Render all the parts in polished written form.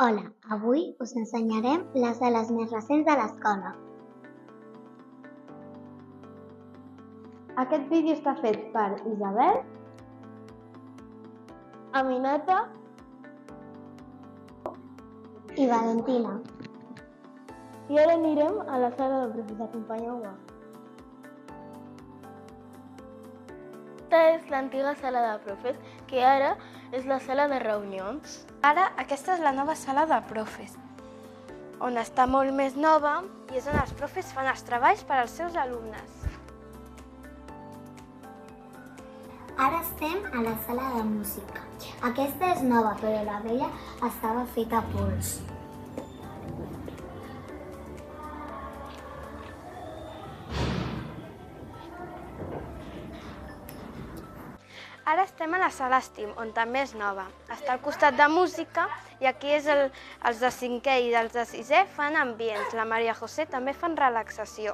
Hola, avui us ensenyarem les sales més recents de l'escola. Aquest vídeo està fet per Isabel, Aminata I Valentina. i ara anirem a la sala de profes. Acompanyeu-me. Aquesta és l'antiga sala de profes, que ara és la sala de reunions. Ara, aquesta és la nova sala de profes, on està molt més nova i és on els profes fan els treballs per als seus alumnes. Ara estem a la sala de música. Aquesta és nova, però la vella estava feta a pols. Ara estem a la sala Estim, on també és nova. Està al costat de música i aquí és els de 5è i els de 6è fan ambients. La Maria José també fan relaxació.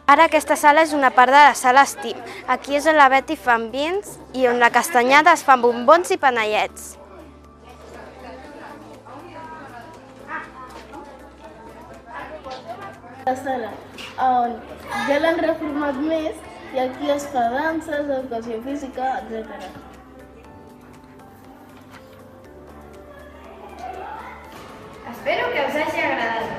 Ara aquesta sala és una part de la sala Estim. Aquí és on la Betty fa ambients i on la Castanyada es fan bombons i panellets. La sala on ja l'han reformat més i aquí es fa danses, educació física, etc. Espero que us hagi agradat.